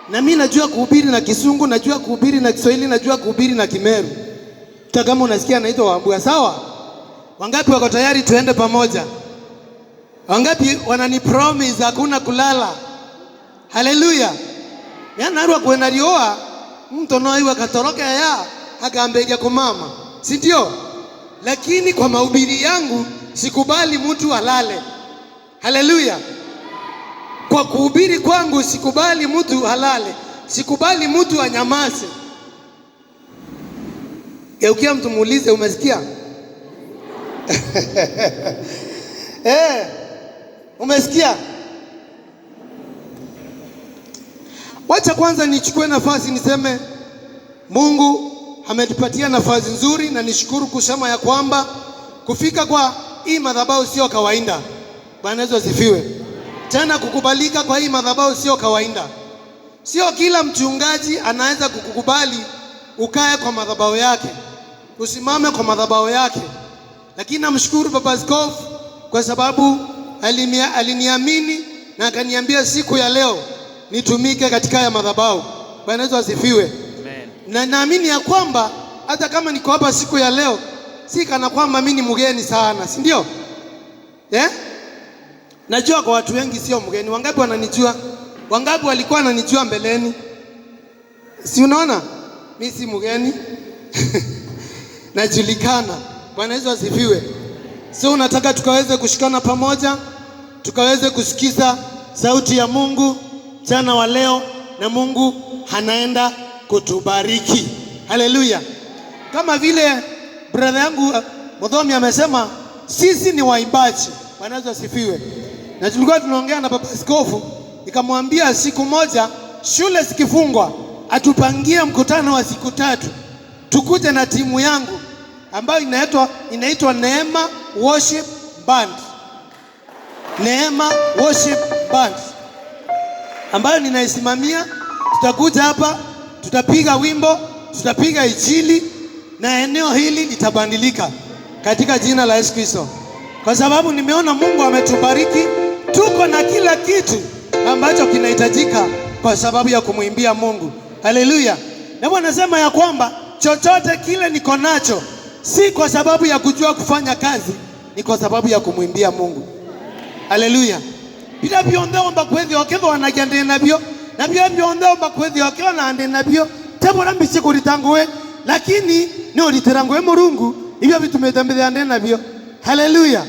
Na mimi najua kuhubiri na Kisungu, najua kuhubiri na Kiswahili, najua kuhubiri na Kimeru. Hata kama unasikia naitwa Wambua, sawa? Wangapi wako tayari tuende pamoja? Wangapi wanani promise hakuna kulala? Haleluya. Yana arwa kwenda rioa mtu noiwa katoroka ya akaambia kwa mama. Si ndio? Lakini kwa mahubiri yangu sikubali mtu alale. Haleluya. Kwa kuhubiri kwangu sikubali mtu halale, sikubali mtu anyamaze. Geukia mtu muulize, umesikia? Umesikia? Wacha kwanza nichukue nafasi niseme Mungu ametupatia nafasi nzuri, na nishukuru kusema ya kwamba kufika kwa hii madhabahu sio kawaida. Bwana Yesu asifiwe. Tena kukubalika kwa hii madhabahu sio kawaida. Sio kila mchungaji anaweza kukukubali ukae kwa madhabahu yake, usimame kwa madhabahu yake. Lakini namshukuru Baba Askofu kwa sababu aliniamini na akaniambia siku ya leo nitumike katika ya madhabahu. Bwana Yesu asifiwe. Amen. Na naamini ya kwamba hata kama niko hapa siku ya leo si kana kwamba mimi ni mgeni sana, si ndio? Najua kwa watu wengi sio mgeni. Wangapi wananijua? Wangapi walikuwa wananijua mbeleni? Si unaona? Mimi si mgeni. Najulikana. Bwana Yesu asifiwe. So nataka tukaweze kushikana pamoja, tukaweze kusikiza sauti ya Mungu jana wa leo, na Mungu anaenda kutubariki. Haleluya. Kama vile brother yangu Mudhomi amesema, sisi ni waimbaji. Bwana Yesu asifiwe. Na tulikuwa tunaongea na Baba Askofu, nikamwambia siku moja shule zikifungwa atupangie mkutano wa siku 3. Tukuje na timu yangu ambayo inaitwa Neema Worship Band. Neema Worship Band ambayo ninaisimamia. Tutakuja hapa, tutapiga wimbo, tutapiga injili, na eneo hili litabadilika katika jina la Yesu Kristo. Kwa sababu nimeona Mungu ametubariki, tuko na kila kitu ambacho kinahitajika kwa sababu ya kumwimbia Mungu. Haleluya. Na Bwana anasema ya kwamba chochote kile niko nacho si kwa sababu ya kujua kufanya kazi, ni kwa sababu ya kumwimbia Mungu. Haleluya. Bila bionde omba kwezi okevo wanagende nabyo, na bila bionde omba kwezi okevo wanaende nabyo, tabora mbichi kuritanguwe, lakini ni oriteranguwe Murungu, hivyo vitumedambide ande nabyo. Haleluya.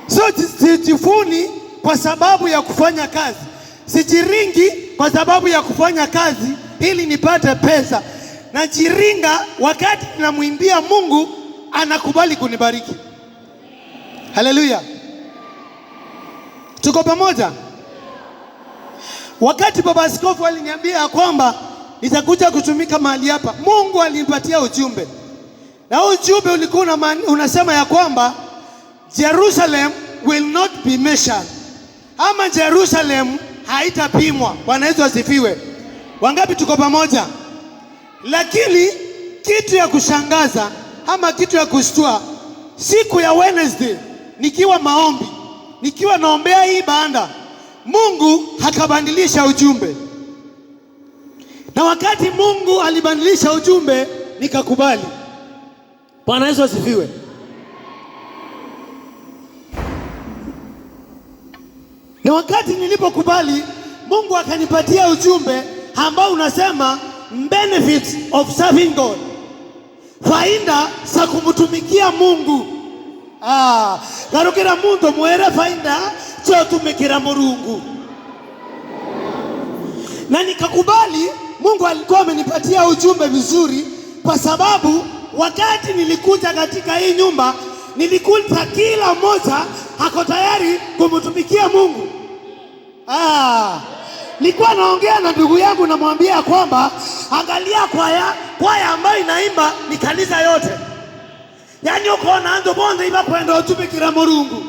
So sijifuni kwa sababu ya kufanya kazi, sijiringi kwa sababu ya kufanya kazi ili nipate pesa. Najiringa wakati ninamwimbia Mungu, anakubali kunibariki. Haleluya. Tuko pamoja? Wakati Baba Askofu aliniambia kwamba nitakuja kutumika mahali hapa, Mungu alinipatia ujumbe. Na ujumbe ulikuwa unasema ya kwamba Jerusalem will not be measured. Ama Jerusalem haitapimwa. Bwana Yesu asifiwe. Wangapi tuko pamoja? Lakini kitu ya kushangaza ama kitu ya kushtua, siku ya Wednesday nikiwa maombi, nikiwa naombea hii banda, Mungu hakabadilisha ujumbe. Na wakati Mungu alibadilisha ujumbe, nikakubali. Bwana Yesu asifiwe. Na wakati nilipokubali, Mungu akanipatia ujumbe ambao unasema benefits of serving God. Faida za kumtumikia Mungu. Garukira mundu mwere faida cho tumikira Mungu. Na nikakubali. Mungu alikuwa amenipatia ujumbe vizuri, kwa sababu wakati nilikuja katika hii nyumba, nilikuta kila mmoja hako tayari kumtumikia Mungu. Nilikuwa naongea na ndugu yangu, namwambia kwamba angalia kwaya ambayo inaimba ni kanisa yote. Yaani uko na ando bonde iba kwenda utumikira Mungu.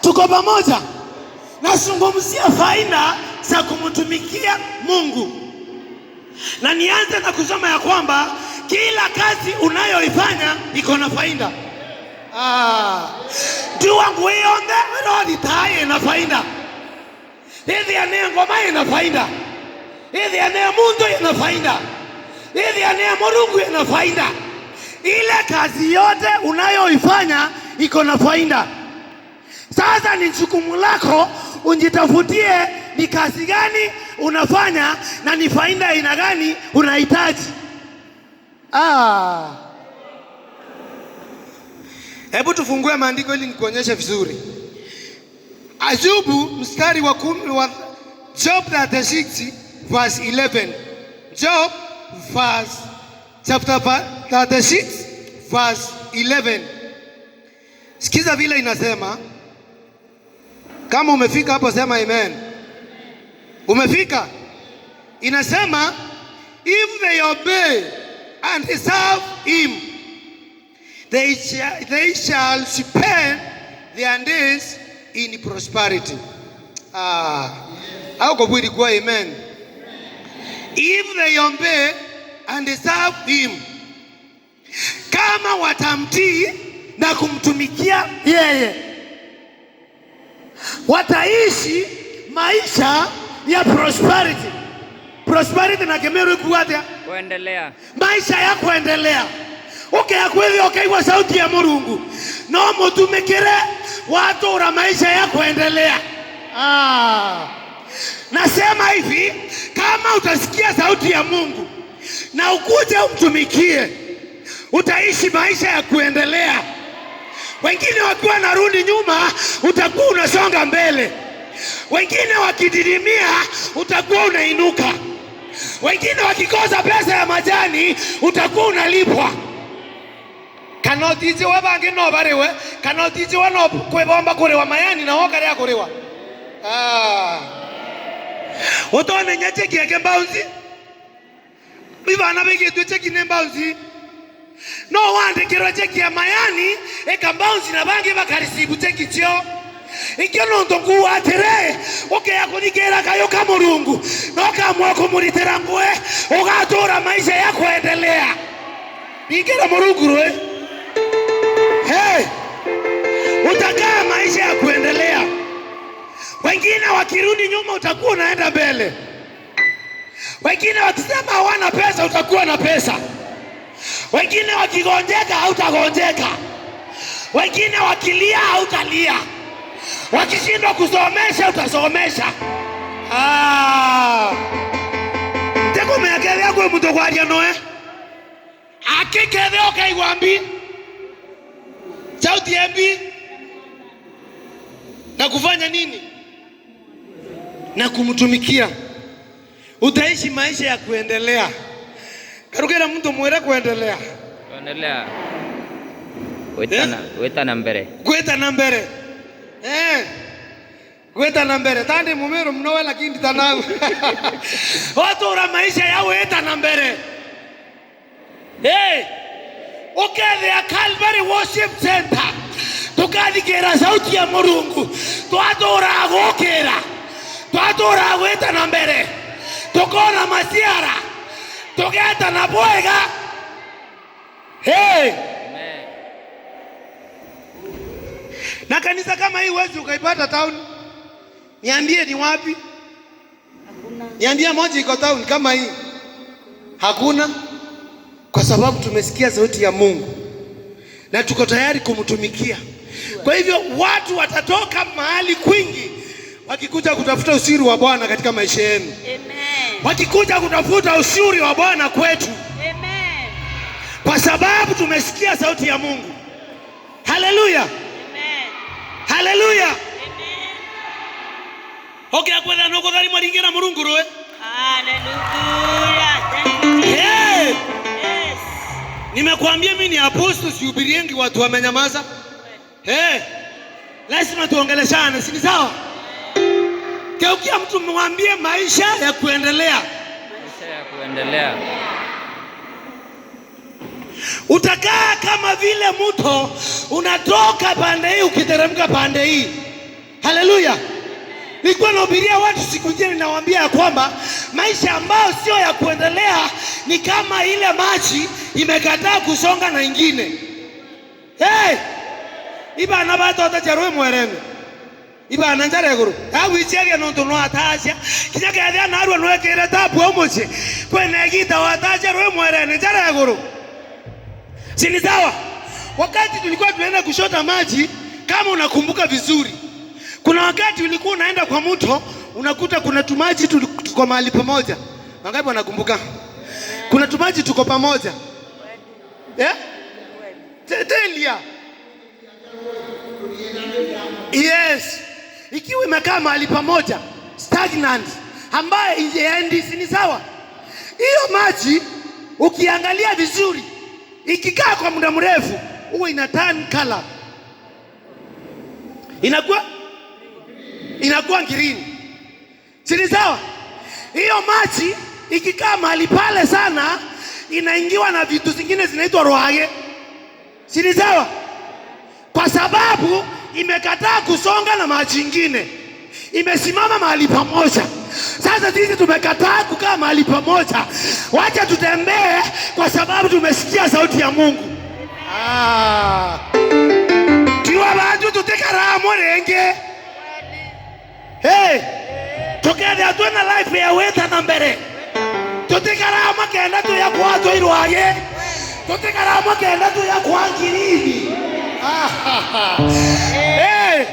Tuko pamoja? Nazungumzia faida za kumtumikia Mungu. Na nianze na kusema ya kwamba kila kazi unayoifanya iko na faida. Do wangu yonde rodi taye na faida. Hivi ane ngoma ina faida. Hivi ane mundu ina faida. Hivi ane Mungu ina faida. Ile kazi yote unayoifanya iko na faida. Sasa ni jukumu lako unjitafutie ni kazi gani unafanya na ni faida aina gani unahitaji. Hebu tufungue maandiko ili nikuonyeshe vizuri. Ayubu mstari wa 10 wa Job 36 verse 11. Job chapter 36 verse 11. Sikiza vile inasema. Kama umefika hapo sema amen. Umefika? Inasema if they obey and serve him, they shall spend their days in prosperity. Au kwa bwiri kwa amen. If they obey and serve him, kama watamtii na kumtumikia yeye, wataishi maisha ya prosperity. Prosperity na Kemeru kuwatia kuendelea. Maisha ya kuendelea. Ukaiwa sauti ya Mungu. No mutumikire watu ura maisha ya kuendelea. Nasema hivi, kama utasikia sauti ya Mungu na ukuje umtumikie, utaishi maisha ya kuendelea. Wengine wakiwa narudi nyuma, utakuwa unasonga mbele. Wengine wakididimia, utakuwa unainuka. Wengine wakikosa pesa ya majani, utakuwa unalipwa. Kanotiji wabange no barewe, kanotiji wano kwebomba kurewa mayani na woka rea kurewa. Otone nyache kieke mbaunzi. Bivana bege tuche kine mbaunzi. No wande kiro cheki ya mayani, eka mbaunzi na bange bakarisibu cheki chio. Ikiono ndongu atere, ya kunikera kayo kamurungu. Noka mwako muriterangue, ugatora maisha ya kuendelea. Nikera murungu roe. Hey! Utakaa maisha ya kuendelea. Wengine wakirudi nyuma utakuwa unaenda mbele. Wengine wakisema hawana pesa utakuwa na pesa. Wengine wakigonjeka hautagonjeka. Wengine wakilia hautalia. Wakishindwa kusomesha utasomesha. Teko meakelea kwa mtu kwa noe. Akiketheo kaiwambi. Sauti embi. Na kufanya nini? Na kumtumikia. Utaishi maisha ya kuendelea. Karukera mtu mwere kuendelea. Kuendelea. Weta na mbere. Kweta na mbere. Kweta na mbere. Tande mumero mnowe lakini tanau. Watu ura maisha ya weta na mbere. Ukethe ya Calvary Worship Center. Tukadikera sauti ya Mungu. Twatura agokera. Twatura agweta na mbere. Tukona masiara. Tugeta na bwega. Na kanisa kama hii huwezi ukaipata town. Niambie ni wapi? Hakuna. Niambie moja iko town kama hii. Hakuna. Kwa sababu tumesikia sauti ya Mungu na tuko tayari kumtumikia. Kwa hivyo watu watatoka mahali kwingi wakikuja kutafuta usiri wa Bwana katika maisha yenu. Amen. Wakikuja kutafuta usiri wa Bwana kwetu. Amen. Kwa sababu tumesikia sauti ya Mungu. Haleluya. Amen. Haleluya. Amen. Okay, akwenda noko gari maringira Mungu roe. Haleluya. Hey. Nimekuambia mimi ni apostle, sihubiriengi watu wamenyamaza. Lazima tuongeleshane, si sawa? Keukia mtu mwambie maisha ya kuendelea. Maisha ya kuendelea. Utakaa kama vile mto unatoka pande hii ukiteremka pande hii. Haleluya. Nilikuwa nahubiria watu siku nyingine ninawaambia ya kwamba maisha ambayo sio ya kuendelea ni kama ile maji imekataa kusonga na ingine. Iba na bato atajarwe mwereme. iba na njara iguru awichege no ntono atasha kinya kethe na arwa no ekere tabu omuche kwene gita watasha rwe mwere na njara iguru. Si ni sawa? Wakati tulikuwa tunaenda kushota maji, kama unakumbuka vizuri, kuna wakati ulikuwa unaenda kwa mto unakuta kuna tumaji tuko mahali pamoja. Wangapi wanakumbuka? Kuna tumaji tuko pamoja. Telia. Yes. Ikiwa imekaa mahali pamoja, stagnant, ambaye haiendi, si ni sawa? Hiyo maji ukiangalia vizuri, ikikaa kwa muda mrefu, huwa ina turn color. Inakuwa green. Si ni sawa? Hiyo maji ikikaa mahali pale sana, inaingiwa na vitu zingine zinaitwa rohage. Si ni sawa? Kwa sababu imekataa kusonga na maji ingine, imesimama mahali pamoja. Sasa sisi tumekataa kukaa mahali pamoja, wacha tutembee, kwa sababu tumesikia sauti ya Mungu. Tiwa bantu tutekara morenge. Hey, tokende atuna life ya weta na mbere. Tutekara makenda tu ya kwa to irwaye. Tutekara makenda tu ya kwa ngirini. Hey,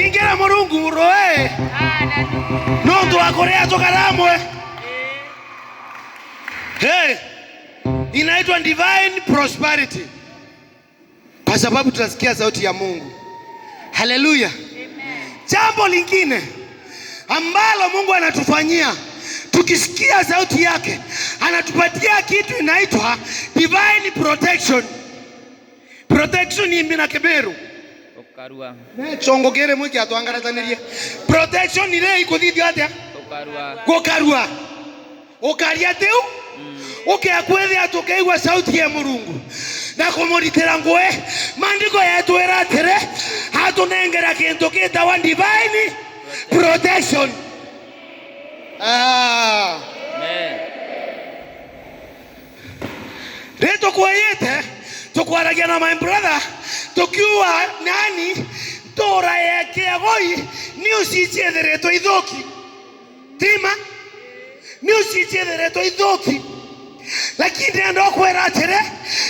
ingera Murungu roe. No ndo akorea tokaramwe. Hey, inaitwa divine prosperity, kwa sababu tunasikia sauti ya Mungu. Haleluya. Jambo lingine ambalo Mungu anatufanyia, tukisikia sauti yake, anatupatia kitu inaitwa divine protection. Protection ni mina keberu okarua ne chongogere mwiki atwangaratanirie. Protection ni ile iko thithio atia okarua okaria teu ukiakwethe atukeigwa sauti ya Murungu na kumuritira ngwe. Maandiko yatwira atire hatunengera kintu kitawa divine protection. Reto kwayete tukwaragia na my brother tukiwa nani tora yake agoi ni usichedhereto ithoki tima ni usichedhereto ithoki, lakini ndo kwera atire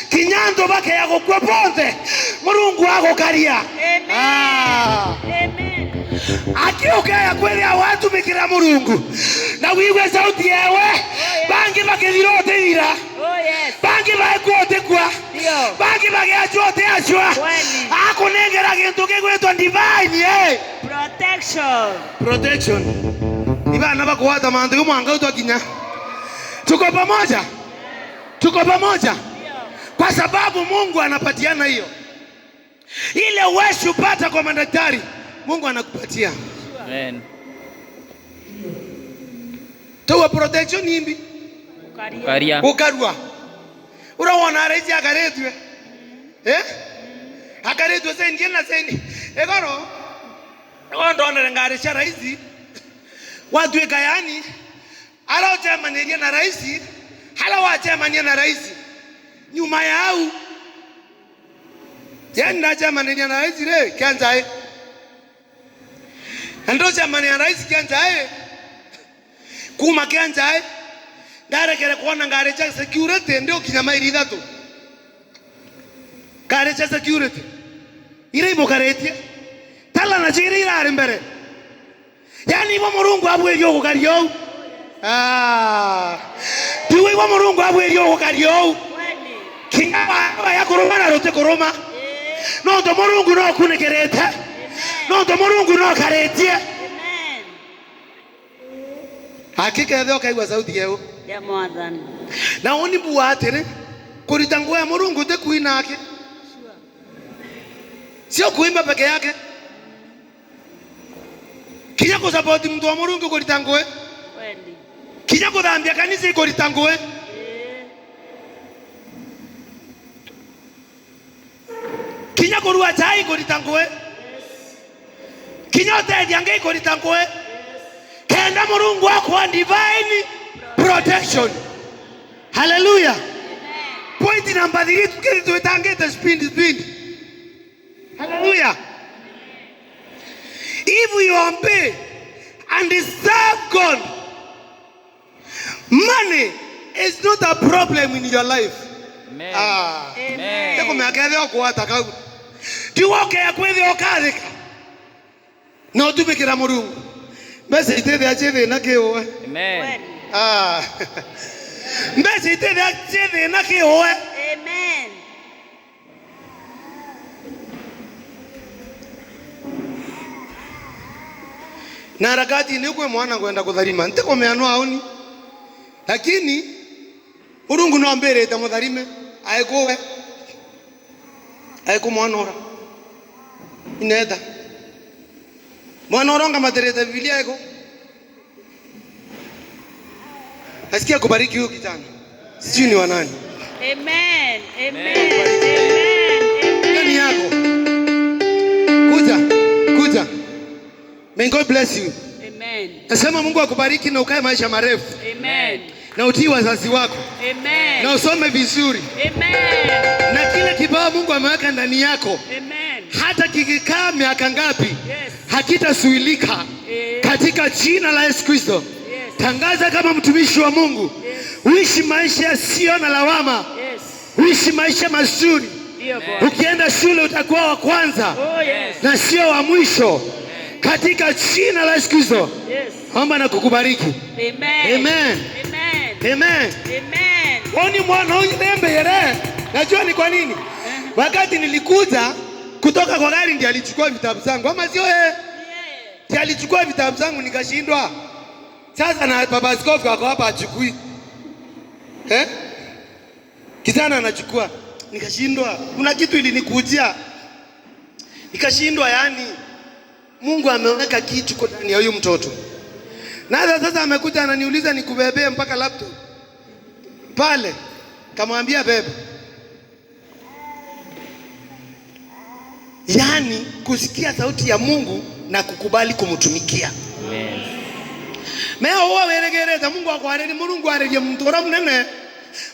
kinyando bake yago kwa bonde Murungu agokaria. Amen. Akiokea kweli watu bikira Murungu na wiwe sauti yewe bangi bakithirote ira. Bangi baikote kwa bangi bagiachote achwa akunengera kintu kigwetwa divine protection. Ibana bakwata mandu mwanga utokinya. Tuko pamoja kwa sababu Mungu anapatiana hiyo. Ile uwezo upata kwa madaktari, Mungu anakupatia. Amen. Tuwa protection nimbi ukarua uraona reji akaretwe akaretwe sendi na sendi egoro ndo ngare cha raisi watu ekayani ala utemania na raisi hala watemania na raisi nyuma yao yenda jamania na raisi re kianzae ndo jamania na raisi kianzae kuma kianzae ngare kere kuona ngare cha security ndio kinyama irida tu ngare cha security ire ibokaretie tala na jiri ira mbere yani bo Murungu abwerio kukario tuwe bo Murungu abwerio kukario kinga ya koroma na rote koroma no to Murungu no kunekerete no to Murungu no karetie. Hakika ndio kaigwa sauti yao ya mwathani na oni buatere kuritango ya Murungu te kuinake sio kuimba peke yake. Kinya kusupport mtu wa Murungu kuritango kweli kinya kudhambia kanisa kuritango kinya kurua chai kuritango kinya tedi ange kuritango kenda Murungu wako divine protection. Hallelujah. Point number 3 tukiri tuitangete speed. Hallelujah. If you obey and serve God, money is not a problem in your life. Amen. Amen. Teko meaketheo kuata kau. Tiwoke akwetheo kathika. Na utumikira Murungu. Mbese itithe achithi na kiuwe. Amen. Mbese itithe achithi na kiuwe. Amen. Na harakati ni kwe mwana kwenda kutharima ntiko meanwa auni, lakini Murungu no amberete mutharime aikuwe aikumwanora inetha mwana oronga materete Biblia iko asikia kubariki huyu kijana, sijui ni wanani. Amen. Amen. Amen. Nani yako? Kuja. May God bless you. Amen. Nasema Mungu akubariki na ukae maisha marefu. Amen. Na utii wazazi wako. Amen. Na usome vizuri. Amen. Na kile kipawa Mungu ameweka ndani yako. Amen. Hata kikikaa miaka ngapi, Yes. hakitasuilika katika jina la Yesu Kristo. Yes. Tangaza kama mtumishi wa Mungu. Yes. Uishi maisha yasiyo na lawama. Yes. Uishi maisha mazuri. Ndio Bwana. Ukienda shule utakuwa wa kwanza. Oh yes. Na sio wa mwisho. Katika jina la Yesu Kristo. Yes. Omba na kukubariki. Amen. Amen. Amen. Amen. Amen. Oni mwana huyu nembe yere. Najua ni kwa nini? Wakati nilikuja kutoka kwa gari ndiye alichukua vitabu zangu. Ama sio yeye? Ndiye alichukua vitabu zangu nikashindwa. Sasa na baba askofu wako hapa achukui. Kijana anachukua. Nikashindwa. Kuna kitu ilinikujia. Nikashindwa yani. Mungu ameweka kitu kwa ndani ya huyu mtoto. Na sasa amekuja ananiuliza nikubebee mpaka laptop. Pale kamwambia beba. Yani kusikia sauti ya Mungu na kukubali kumtumikia. Amen. Meo huwa weregereza Mungu akwareni Murungu areje mtora munene.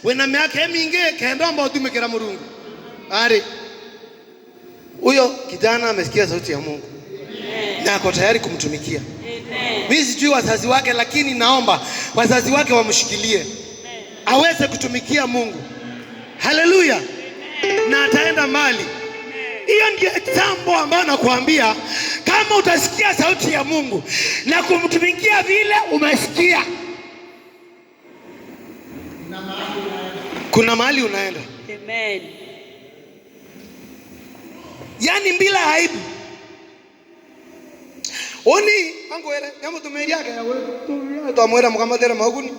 Wena miaka mingi kendo ambao utumikira Murungu. Ari. Huyo kijana amesikia sauti ya Mungu. Na ako tayari kumtumikia. Mimi sijui wazazi wake, lakini naomba wazazi wake wamshikilie aweze kutumikia Mungu. Haleluya. Na ataenda mbali. Hiyo ndio jambo ambalo nakuambia, kama utasikia sauti ya Mungu na kumtumikia vile umesikia, kuna mahali unaenda. Amen. Yani bila aibu. Oni ango ere nyamu tumeria ka wewe to amwera mukamatera maguni.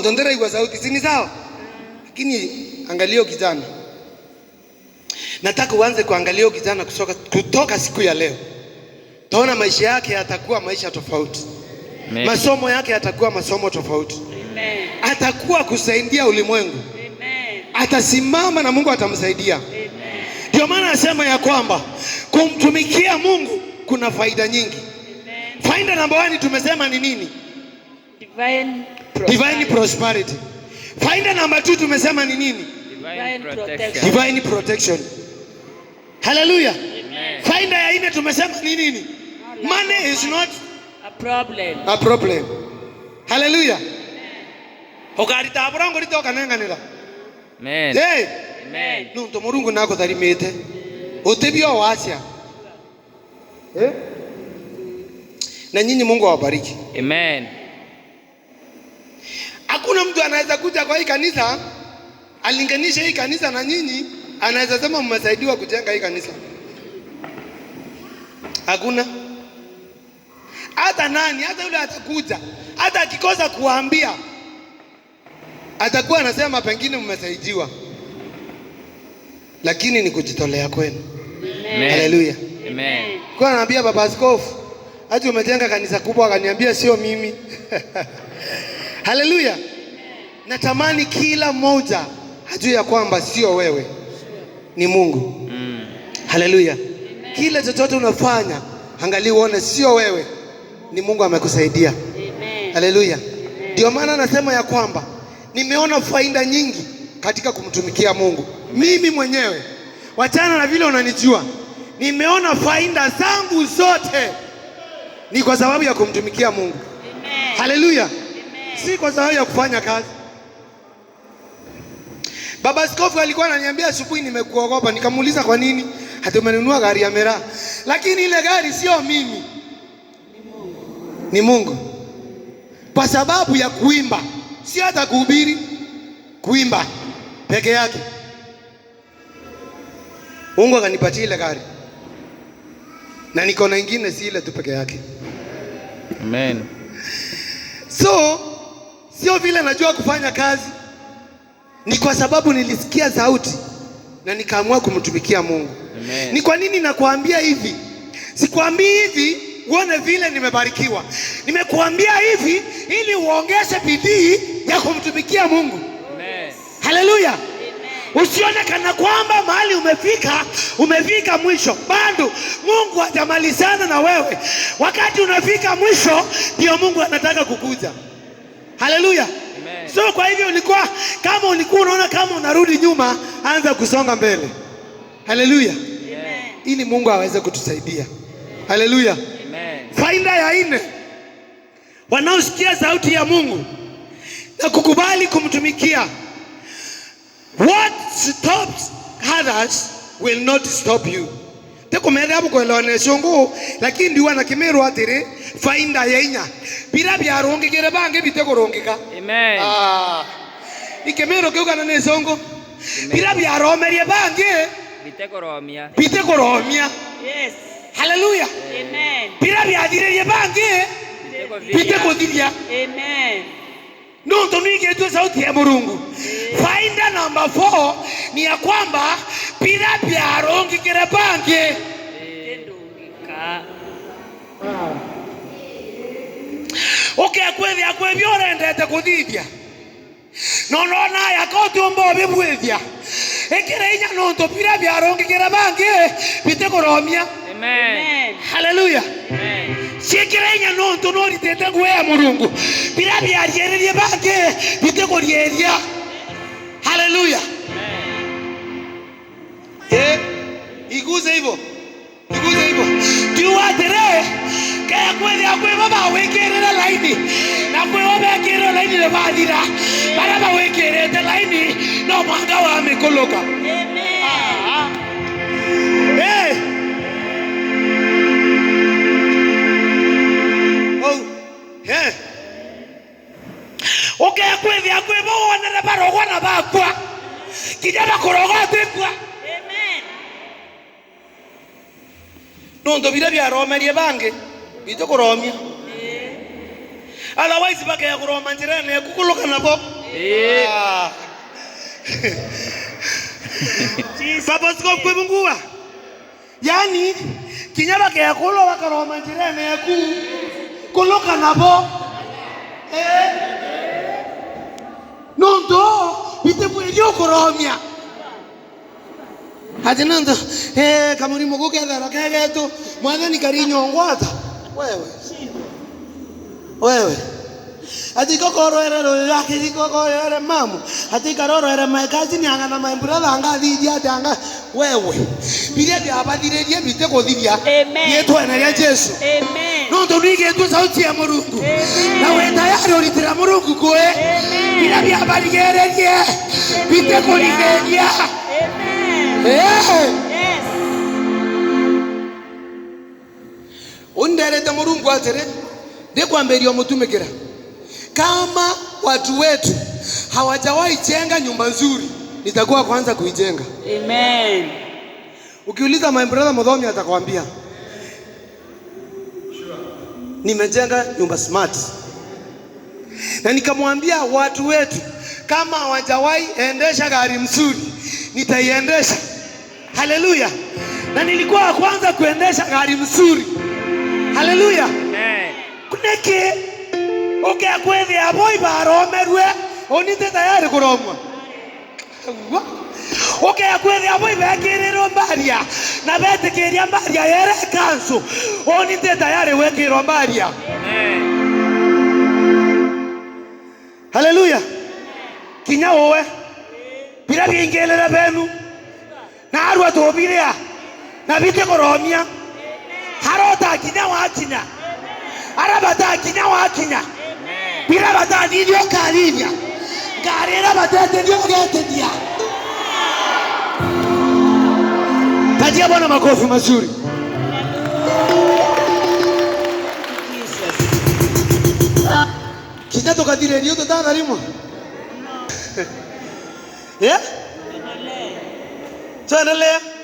Tondera igwa sauti sini sawa. Lakini angalia kijana. Nataka uanze kuangalia kijana kutoka siku ya leo. Taona maisha yake yatakuwa maisha tofauti. Amen. Masomo yake yatakuwa masomo tofauti. Amen. Atakuwa kusaidia ulimwengu. Amen. Atasimama na Mungu atamsaidia. Amen. Ndio maana nasema ya kwamba kumtumikia Mungu kuna faida nyingi. Amen. Faida namba 1 tumesema ni nini? Divine prosperity. Faida namba 2 tumesema ni nini? Divine protection. Hallelujah. Amen. Faida ya 4 tumesema ni nini? Money is not a problem. Hallelujah. Amen. Okarita aburango ritoka nenganira. Amen. Hey. Amen. Nunto Murungu nako tharimite. Utebio wacha. Na nyinyi Mungu awabariki. Amen. Hakuna mtu anaweza kuja kwa hii kanisa alinganisha hii kanisa na nyinyi, anaweza sema mmesaidiwa kujenga hii kanisa. Hakuna. Hata nani, hata yule atakuja, hata akikosa kuambia, atakuwa anasema pengine mmesaidiwa. Lakini ni kujitolea kwenu. Amen. Haleluya. Amen. Kwa naambia baba askofu, ati umejenga kanisa kubwa, akaniambia sio mimi. Haleluya. Natamani kila mmoja ajue ya kwamba sio wewe, ni Mungu. Haleluya. Kile chochote unafanya, angalia uone sio wewe, ni Mungu amekusaidia. Haleluya. Ndio maana nasema ya kwamba nimeona faida nyingi katika kumtumikia Mungu. Mimi mwenyewe, wachana na vile unanijua, nimeona faida zangu zote ni kwa sababu ya kumtumikia Mungu. Amen. Haleluya. Amen. Si kwa sababu ya kufanya kazi. Baba Askofu alikuwa ananiambia asubuhi, nimekuogopa. Nikamuuliza kwa nini? Hata umenunua gari ya Mera. Lakini ile gari sio mimi, ni Mungu. Kwa sababu ya kuimba, si hata kuhubiri, kuimba peke yake. Mungu akanipatia ile gari. Na niko na ingine, si ile tu peke yake. Amen. So sio vile najua kufanya kazi, ni kwa sababu nilisikia sauti na nikaamua kumtumikia Mungu. Amen. Ni kwa nini nakuambia hivi? Sikwambii hivi uone vile nimebarikiwa. Nimekuambia hivi ili uongeze bidii ya kumtumikia Mungu. Amen. Haleluya. Usione kana kwamba mahali umefika mwisho. Bado Mungu hajamalizana na wewe. Wakati unafika mwisho ndio Mungu anataka kukuja. Haleluya. So kwa hivyo ulikuwa unaona kama unarudi nyuma, anza kusonga mbele. Haleluya. Ili Mungu aweze kutusaidia. Haleluya. Faida ya 4, wanaosikia sauti ya Mungu na kukubali kumtumikia. What stops others will not stop you. Teko mede hapo kuelewana shongo, lakini ndiwa na Kimeru atire faida ya 4. Bila byaronge kere bange biteko rongeka. Amen. Ikemero keuka na nesongo. Bila byaromerie bange biteko romia. Yes. Hallelujah. Amen. Bila byadirerie bange biteko diria. Amen. No tonike tu sauti ya Mungu. Faida number 4 ni ya kwamba bila byaronge kere bange Tendungika. Okay, akwe byora ndete kuthithia. No na yakotu mbo bibwithia. Ekere inya no to bila byaronge kere bange biteko romia. Amen. Hallelujah. Amen. Shekere inya no to no ritete gwe Mungu. Bila byariererie bange biteko rieria. Hallelujah. Iguze hivyo. Kiwa tere kaya kweli akwe baba wekerera laini. Na kwe wekerera laini le badira. Bara ba wekerera laini no mwanga wa mikoloka. Amen. Okay, akwe bo na barogwa na bakwa. Kijana koroga tekwa. Amen. Nondo bila byaromerie bange bito kuromia. Otherwise baka ya kuroma njirani ya kukuluka nabo. Baba Askofu kwebungua. Yani kinyaba ke yakulo bakaroma njirani ya kukuluka nabo. Nondo bito byo kuromia. Hajenanda kamuri muguke dara kageto mwathani karinyo ngwata wewe atiko koroera ro yake diko koroera mamu atika roroera maikazi ni angana maimbura thanga thithia tanga wewe biria bya bathirerie bite kuthithia yetu ena ya Yesu. Amen. No tonige tu sauti ya Mungu na wewe tayari ulitira Mungu kwe biria bya bathirerie bite kuthithia. Yes. Underete Mungu atere de kwamberio mutumikira. Kama watu wetu hawajawahi jenga nyumba nzuri, nitakuwa kwanza kuijenga. Amen. Ukiuliza my brother Mudhomi atakwambia nimejenga nyumba smart. Na nikamwambia watu wetu kama hawajawahi endesha gari mzuri, nitaiendesha. Haleluya. Na nilikuwa kwanza kuendesha gari mzuri. Haleluya. Amen. Kuneke kweli aboi baromerwe onite tayari kuromwa. Kweli aboi bakiriro mbaria na betekeria mbaria yere kanso onite tayari wekiro mbaria. Amen. Haleluya. Kinya wowe bila bingelera benu na arwa tobiria na bite koromia harota kinya wa kinya arabata kinya wa kinya bila bata ndio kalivya garera batete ndio kugetedia. Patia Bwana makofi mazuri. Kinya toka dire ndio tata limo. Yeah? Tuendelee.